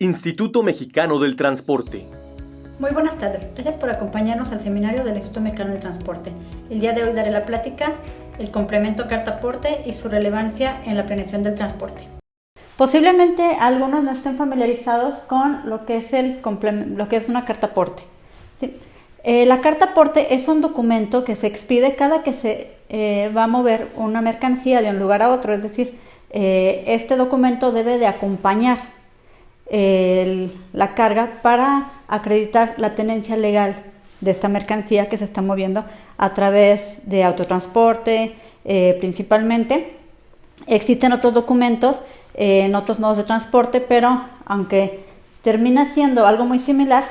Instituto Mexicano del Transporte. Muy buenas tardes, gracias por acompañarnos al seminario del Instituto Mexicano del Transporte. El día de hoy daré la plática, el complemento carta-aporte y su relevancia en la planeación del transporte. Posiblemente algunos no estén familiarizados con lo que es una carta-aporte. ¿Sí? La carta-aporte es un documento que se expide cada que se va a mover una mercancía de un lugar a otro, es decir, este documento debe de acompañar la carga para acreditar la tenencia legal de esta mercancía que se está moviendo a través de autotransporte principalmente. Existen otros documentos en otros modos de transporte, pero aunque termina siendo algo muy similar,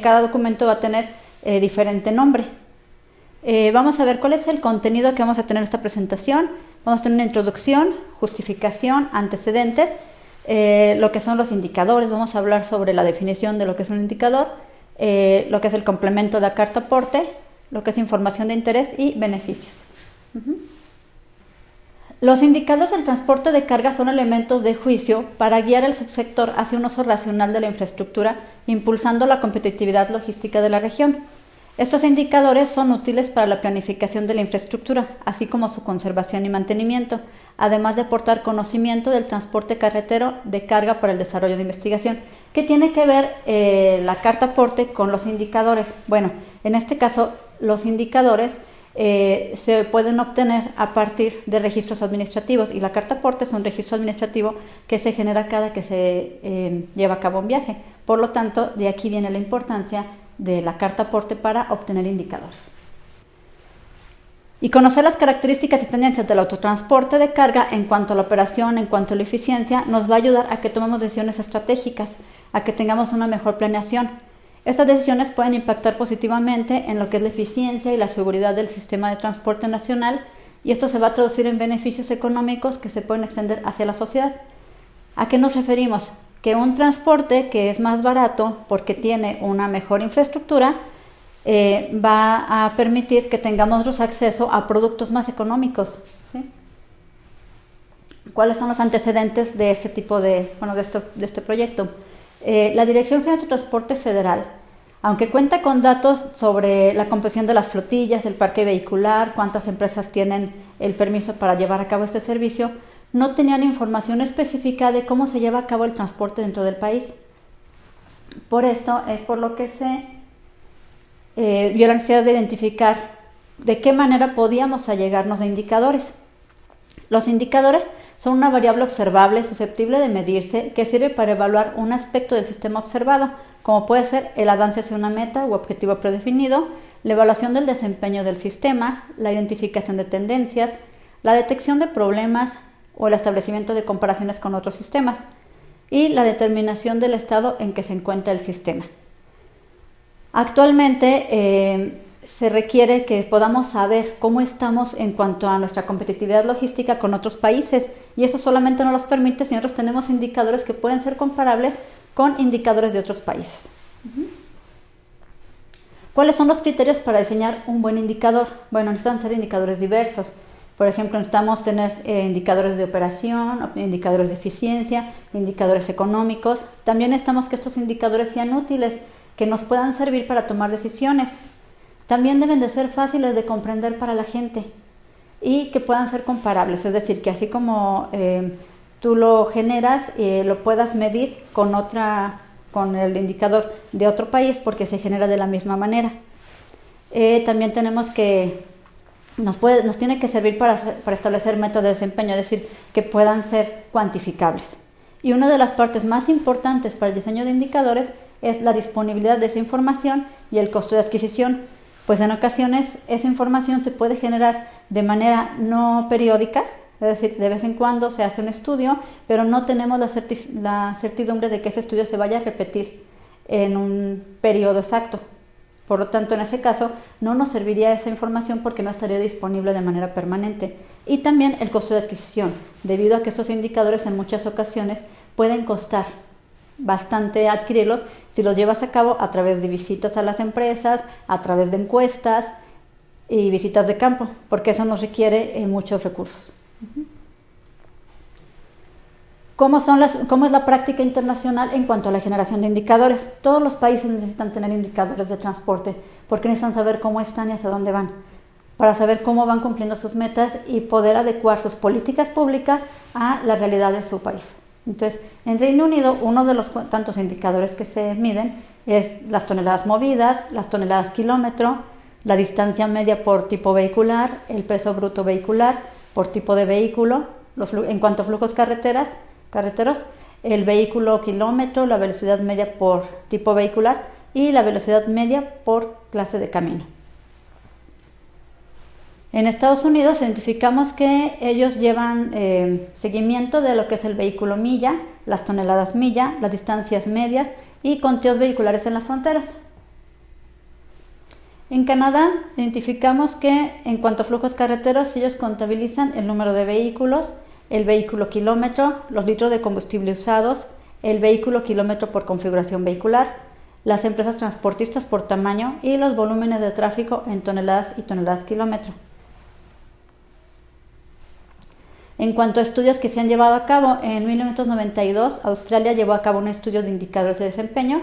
cada documento va a tener diferente nombre. Vamos a ver cuál es el contenido que vamos a tener en esta presentación. Vamos a tener una introducción, justificación, antecedentes, lo que son los indicadores. Vamos a hablar sobre la definición de lo que es un indicador, lo que es el complemento de la carta aporte, lo que es información de interés y beneficios. Los indicadores del transporte de carga son elementos de juicio para guiar al subsector hacia un uso racional de la infraestructura, impulsando la competitividad logística de la región. Estos indicadores son útiles para la planificación de la infraestructura, así como su conservación y mantenimiento, además de aportar conocimiento del transporte carretero de carga para el desarrollo de investigación. ¿Qué tiene que ver la carta aporte con los indicadores? Bueno, en este caso, los indicadores se pueden obtener a partir de registros administrativos, y la carta aporte es un registro administrativo que se genera cada que se lleva a cabo un viaje. Por lo tanto, de aquí viene la importancia de la carta aporte para obtener indicadores. Y conocer las características y tendencias del autotransporte de carga en cuanto a la operación, en cuanto a la eficiencia, nos va a ayudar a que tomemos decisiones estratégicas, a que tengamos una mejor planeación. Estas decisiones pueden impactar positivamente en lo que es la eficiencia y la seguridad del sistema de transporte nacional, y esto se va a traducir en beneficios económicos que se pueden extender hacia la sociedad. ¿A qué nos referimos? Que un transporte que es más barato porque tiene una mejor infraestructura va a permitir que tengamos acceso a productos más económicos, ¿sí? ¿Cuáles son los antecedentes de este tipo de este proyecto? La Dirección General de Transporte Federal, aunque cuenta con datos sobre la composición de las flotillas, el parque vehicular, cuántas empresas tienen el permiso para llevar a cabo este servicio, no tenían información específica de cómo se lleva a cabo el transporte dentro del país. Por esto es por lo que se vio la necesidad de identificar de qué manera podíamos allegarnos a indicadores. Los indicadores son una variable observable susceptible de medirse que sirve para evaluar un aspecto del sistema observado, como puede ser el avance hacia una meta u objetivo predefinido, la evaluación del desempeño del sistema, la identificación de tendencias, la detección de problemas o el establecimiento de comparaciones con otros sistemas, y la determinación del estado en que se encuentra el sistema. Actualmente se requiere que podamos saber cómo estamos en cuanto a nuestra competitividad logística con otros países, y eso solamente nos los permite si nosotros tenemos indicadores que pueden ser comparables con indicadores de otros países. ¿Cuáles son los criterios para diseñar un buen indicador? Bueno, necesitan ser indicadores diversos. Por ejemplo, necesitamos tener indicadores de operación, indicadores de eficiencia, indicadores económicos. También necesitamos que estos indicadores sean útiles, que nos puedan servir para tomar decisiones. También deben de ser fáciles de comprender para la gente y que puedan ser comparables, es decir, que así como tú lo generas, lo puedas medir con el indicador de otro país porque se genera de la misma manera. También tenemos que nos tiene que servir para establecer metas de desempeño, es decir, que puedan ser cuantificables. Y una de las partes más importantes para el diseño de indicadores es la disponibilidad de esa información y el costo de adquisición, pues en ocasiones esa información se puede generar de manera no periódica, es decir, de vez en cuando se hace un estudio, pero no tenemos la certidumbre de que ese estudio se vaya a repetir en un periodo exacto. Por lo tanto, en ese caso, no nos serviría esa información porque no estaría disponible de manera permanente. Y también el costo de adquisición, debido a que estos indicadores en muchas ocasiones pueden costar bastante adquirirlos si los llevas a cabo a través de visitas a las empresas, a través de encuestas y visitas de campo, porque eso nos requiere muchos recursos. ¿Cómo es la práctica internacional en cuanto a la generación de indicadores? Todos los países necesitan tener indicadores de transporte porque necesitan saber cómo están y hacia dónde van, para saber cómo van cumpliendo sus metas y poder adecuar sus políticas públicas a la realidad de su país. Entonces, en Reino Unido, uno de los tantos indicadores que se miden es las toneladas movidas, las toneladas kilómetro, la distancia media por tipo vehicular, el peso bruto vehicular por tipo de vehículo, en cuanto a flujos carreteros, el vehículo kilómetro, la velocidad media por tipo vehicular y la velocidad media por clase de camino. En Estados Unidos identificamos que ellos llevan seguimiento de lo que es el vehículo milla, las toneladas milla, las distancias medias y conteos vehiculares en las fronteras. En Canadá identificamos que en cuanto a flujos carreteros ellos contabilizan el número de vehículos, el vehículo kilómetro, los litros de combustible usados, el vehículo kilómetro por configuración vehicular, las empresas transportistas por tamaño y los volúmenes de tráfico en toneladas y toneladas kilómetro. En cuanto a estudios que se han llevado a cabo, en 1992 Australia llevó a cabo un estudio de indicadores de desempeño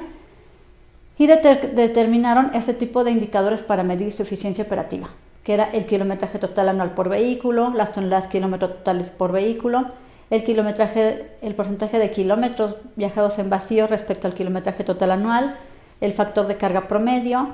y determinaron ese tipo de indicadores para medir su eficiencia operativa, que era el kilometraje total anual por vehículo, las toneladas kilómetros totales por vehículo, el porcentaje de kilómetros viajados en vacío respecto al kilometraje total anual, el factor de carga promedio.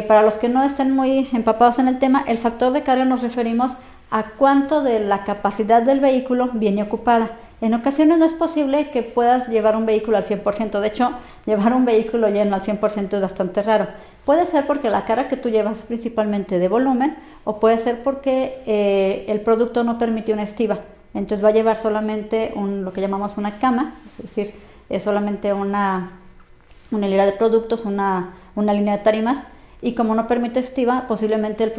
Para los que no estén muy empapados en el tema, el factor de carga nos referimos a cuánto de la capacidad del vehículo viene ocupada. En ocasiones no es posible que puedas llevar un vehículo al 100%, de hecho, llevar un vehículo lleno al 100% es bastante raro. Puede ser porque la carga que tú llevas es principalmente de volumen o puede ser porque el producto no permite una estiba. Entonces va a llevar solamente lo que llamamos una cama, es decir, es solamente una hilera de productos, una línea de tarimas, y como no permite estiba, posiblemente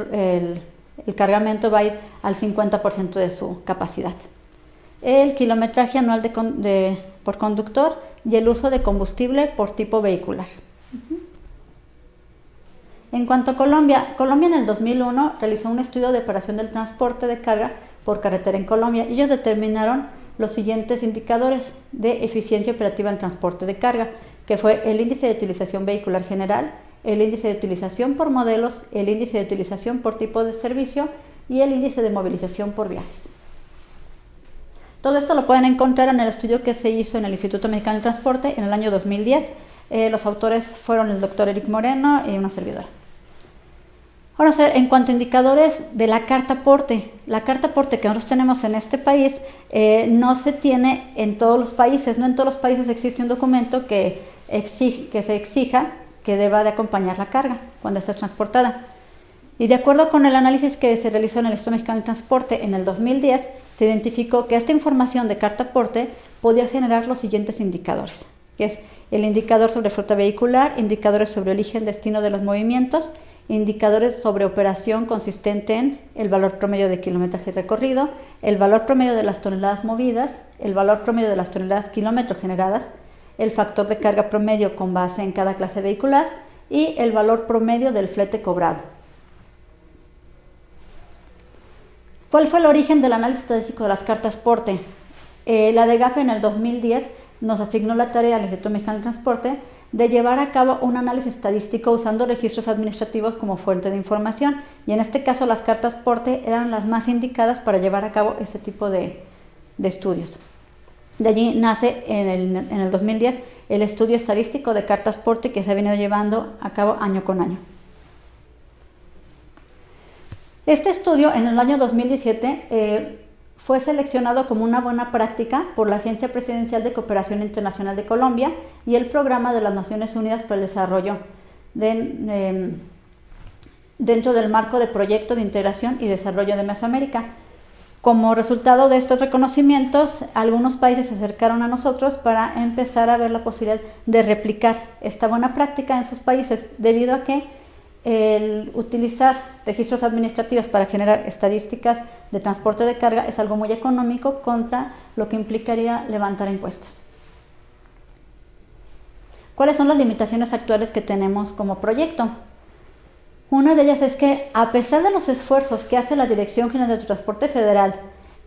el cargamento va a ir al 50% de su capacidad. El kilometraje anual por conductor y el uso de combustible por tipo vehicular. En cuanto a Colombia en el 2001 realizó un estudio de operación del transporte de carga por carretera en Colombia y ellos determinaron los siguientes indicadores de eficiencia operativa en transporte de carga, que fue el índice de utilización vehicular general, el índice de utilización por modelos, el índice de utilización por tipo de servicio y el índice de movilización por viajes. Todo esto lo pueden encontrar en el estudio que se hizo en el Instituto Mexicano del Transporte en el año 2010. Los autores fueron el doctor Eric Moreno y una servidora. Ahora, en cuanto a indicadores de la carta aporte que nosotros tenemos en este país no se tiene en todos los países. No en todos los países existe un documento que se exija que deba de acompañar la carga cuando esté transportada. Y de acuerdo con el análisis que se realizó en el Instituto Mexicano del Transporte en el 2010, se identificó que esta información de carta aporte podía generar los siguientes indicadores, que es el indicador sobre flota vehicular, indicadores sobre origen, destino de los movimientos, indicadores sobre operación consistente en el valor promedio de kilometraje recorrido, el valor promedio de las toneladas movidas, el valor promedio de las toneladas kilómetro generadas, el factor de carga promedio con base en cada clase vehicular y el valor promedio del flete cobrado. ¿Cuál fue el origen del análisis estadístico de las cartas porte? La DGAFE en el 2010 nos asignó la tarea al Instituto Mexicano del Transporte de llevar a cabo un análisis estadístico usando registros administrativos como fuente de información, y en este caso las cartas porte eran las más indicadas para llevar a cabo este tipo de estudios. De allí nace en el 2010 el estudio estadístico de cartas porte que se ha venido llevando a cabo año con año. Este estudio en el año 2017 fue seleccionado como una buena práctica por la Agencia Presidencial de Cooperación Internacional de Colombia y el Programa de las Naciones Unidas para el Desarrollo dentro del marco de Proyectos de Integración y Desarrollo de Mesoamérica. Como resultado de estos reconocimientos, algunos países se acercaron a nosotros para empezar a ver la posibilidad de replicar esta buena práctica en sus países, debido a que el utilizar registros administrativos para generar estadísticas de transporte de carga es algo muy económico contra lo que implicaría levantar encuestas. ¿Cuáles son las limitaciones actuales que tenemos como proyecto? Una de ellas es que, a pesar de los esfuerzos que hace la Dirección General de Transporte Federal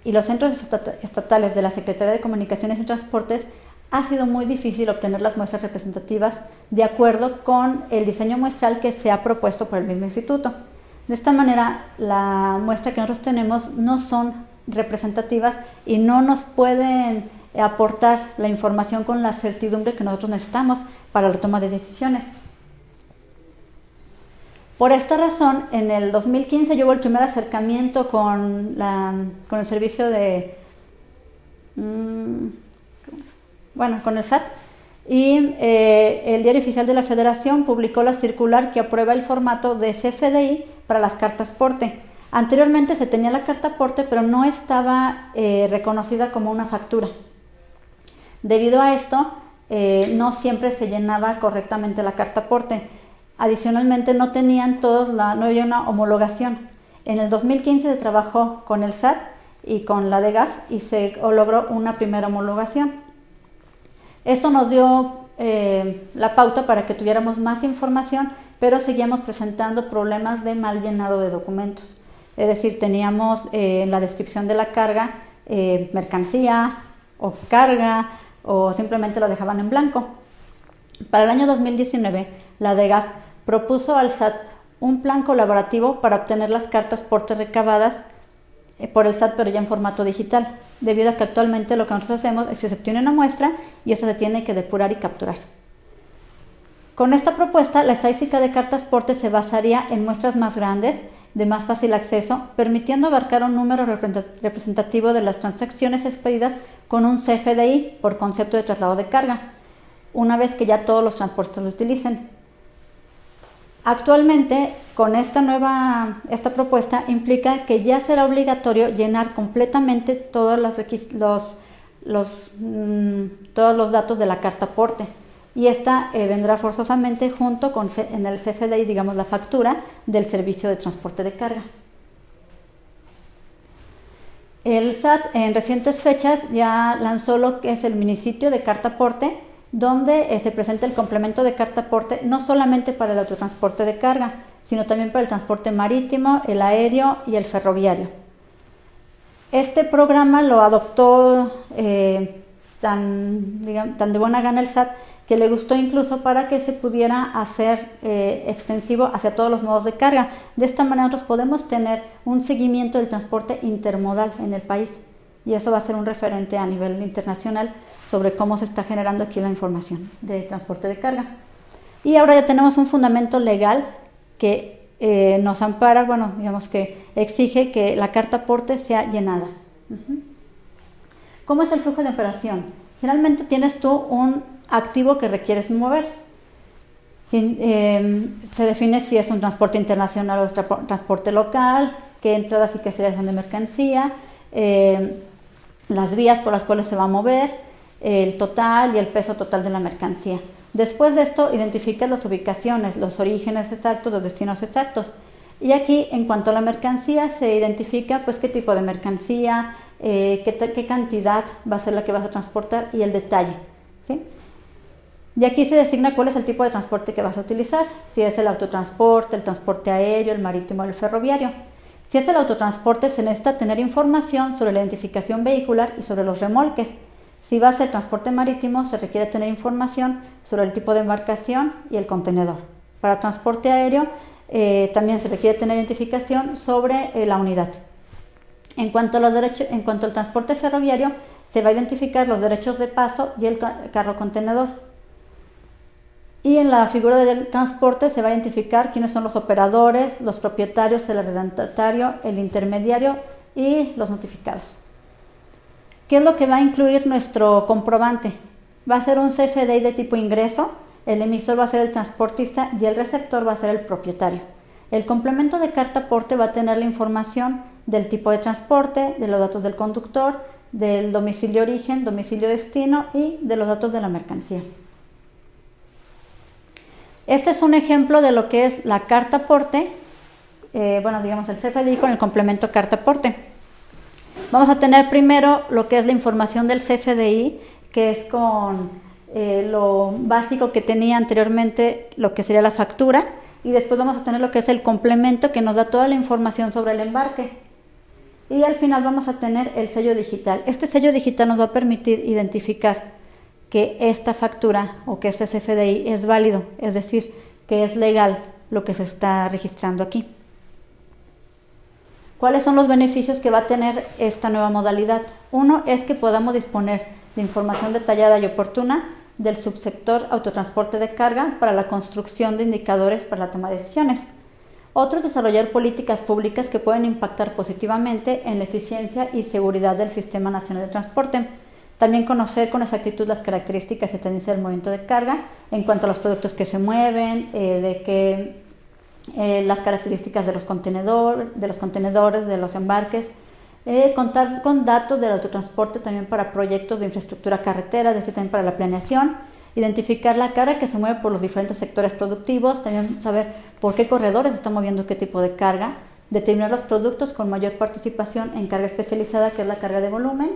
y los centros estatales de la Secretaría de Comunicaciones y Transportes, ha sido muy difícil obtener las muestras representativas de acuerdo con el diseño muestral que se ha propuesto por el mismo instituto. De esta manera, la muestra que nosotros tenemos no son representativas y no nos pueden aportar la información con la certidumbre que nosotros necesitamos para la toma de decisiones. Por esta razón, en el 2015 yo hubo el primer acercamiento con el servicio de... con el SAT, y el Diario Oficial de la Federación publicó la circular que aprueba el formato de CFDI para las cartas porte. Anteriormente se tenía la carta porte, pero no estaba reconocida como una factura. Debido a esto, no siempre se llenaba correctamente la carta porte. Adicionalmente, no había una homologación. En el 2015 se trabajó con el SAT y con la DGAF y se logró una primera homologación. Esto nos dio la pauta para que tuviéramos más información, pero seguíamos presentando problemas de mal llenado de documentos. Es decir, teníamos en la descripción de la carga mercancía o carga, o simplemente lo dejaban en blanco. Para el año 2019, la DGAF propuso al SAT un plan colaborativo para obtener las cartas porte recabadas por el SAT, pero ya en formato digital, debido a que actualmente lo que nosotros hacemos es que se obtiene una muestra y esa se tiene que depurar y capturar. Con esta propuesta, la estadística de cartas porte se basaría en muestras más grandes, de más fácil acceso, permitiendo abarcar un número representativo de las transacciones expedidas con un CFDI por concepto de traslado de carga, una vez que ya todos los transportistas lo utilicen. Actualmente, con esta propuesta implica que ya será obligatorio llenar completamente todos los datos de la carta porte, y esta vendrá forzosamente junto con en el CFDI, digamos, la factura del servicio de transporte de carga. El SAT en recientes fechas ya lanzó lo que es el minisitio de carta porte, donde se presenta el complemento de carta porte no solamente para el autotransporte de carga, sino también para el transporte marítimo, el aéreo y el ferroviario. Este programa lo adoptó tan de buena gana el SAT, que le gustó incluso para que se pudiera hacer extensivo hacia todos los modos de carga. De esta manera nosotros podemos tener un seguimiento del transporte intermodal en el país, y eso va a ser un referente a nivel internacional sobre cómo se está generando aquí la información de transporte de carga. Y ahora ya tenemos un fundamento legal que nos ampara, digamos que exige que la carta porte sea llenada. ¿Cómo es el flujo de operación? Generalmente tienes tú un activo que requieres mover. Se define si es un transporte internacional o transporte local, qué entradas y qué salidas son de mercancía, las vías por las cuales se va a mover, el total y el peso total de la mercancía. Después de esto, identifica las ubicaciones, los orígenes exactos, los destinos exactos. Y aquí, en cuanto a la mercancía, se identifica pues qué tipo de mercancía, qué cantidad va a ser la que vas a transportar y el detalle, ¿sí? Y aquí se designa cuál es el tipo de transporte que vas a utilizar, si es el autotransporte, el transporte aéreo, el marítimo o el ferroviario. Si es el autotransporte, se necesita tener información sobre la identificación vehicular y sobre los remolques. Si va a ser transporte marítimo, se requiere tener información sobre el tipo de embarcación y el contenedor. Para transporte aéreo, también se requiere tener identificación sobre la unidad. En cuanto al transporte ferroviario, se va a identificar los derechos de paso y el carro contenedor. Y en la figura del transporte se va a identificar quiénes son los operadores, los propietarios, el arrendatario, el intermediario y los notificados. ¿Qué es lo que va a incluir nuestro comprobante? Va a ser un CFDI de tipo ingreso, el emisor va a ser el transportista y el receptor va a ser el propietario. El complemento de carta porte va a tener la información del tipo de transporte, de los datos del conductor, del domicilio origen, domicilio destino y de los datos de la mercancía. Este es un ejemplo de lo que es la carta porte, digamos el CFDI con el complemento carta porte. Vamos a tener primero lo que es la información del CFDI, que es con lo básico que tenía anteriormente, lo que sería la factura, y después vamos a tener lo que es el complemento, que nos da toda la información sobre el embarque. Y al final vamos a tener el sello digital. Este sello digital nos va a permitir identificar que esta factura o que este CFDI es válido, es decir, que es legal lo que se está registrando aquí. ¿Cuáles son los beneficios que va a tener esta nueva modalidad? Uno es que podamos disponer de información detallada y oportuna del subsector autotransporte de carga para la construcción de indicadores para la toma de decisiones. Otro es desarrollar políticas públicas que pueden impactar positivamente en la eficiencia y seguridad del Sistema Nacional de Transporte. También conocer con exactitud las características y tendencias del movimiento de carga en cuanto a los productos que se mueven, las características de los contenedores, de los embarques, contar con datos del autotransporte también para proyectos de infraestructura carretera, es decir, también para la planeación, identificar la carga que se mueve por los diferentes sectores productivos, también saber por qué corredores se está moviendo qué tipo de carga, determinar los productos con mayor participación en carga especializada, que es la carga de volumen,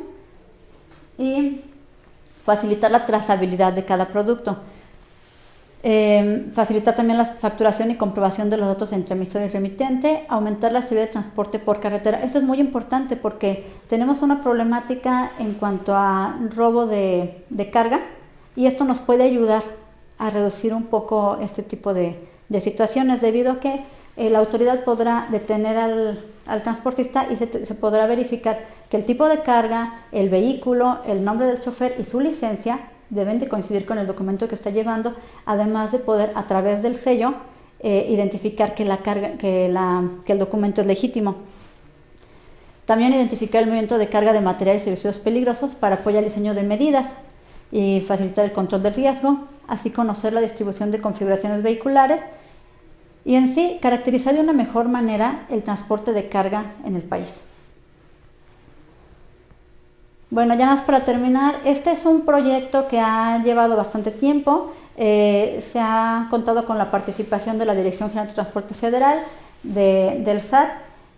y facilitar la trazabilidad de cada producto. Facilitar también la facturación y comprobación de los datos entre emisor y remitente, aumentar la seguridad de transporte por carretera. Esto es muy importante porque tenemos una problemática en cuanto a robo de carga y esto nos puede ayudar a reducir un poco este tipo de situaciones, debido a que la autoridad podrá detener al transportista y se podrá verificar que el tipo de carga, el vehículo, el nombre del chofer y su licencia deben de coincidir con el documento que está llevando, además de poder a través del sello identificar que el documento es legítimo. También identificar el movimiento de carga de materiales y residuos peligrosos para apoyar el diseño de medidas y facilitar el control del riesgo, así conocer la distribución de configuraciones vehiculares y en sí caracterizar de una mejor manera el transporte de carga en el país. Bueno, ya más para terminar, este es un proyecto que ha llevado bastante tiempo, se ha contado con la participación de la Dirección General de Transporte Federal, del SAT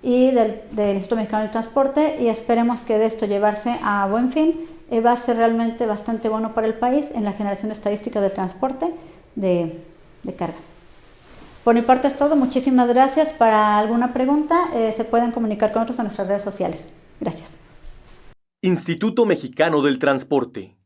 y del Instituto Mexicano del Transporte, y esperemos que de esto llevarse a buen fin va a ser realmente bastante bueno para el país en la generación de estadísticas del transporte de carga. Por mi parte es todo, muchísimas gracias. Para alguna pregunta se pueden comunicar con nosotros en nuestras redes sociales. Gracias. Instituto Mexicano del Transporte.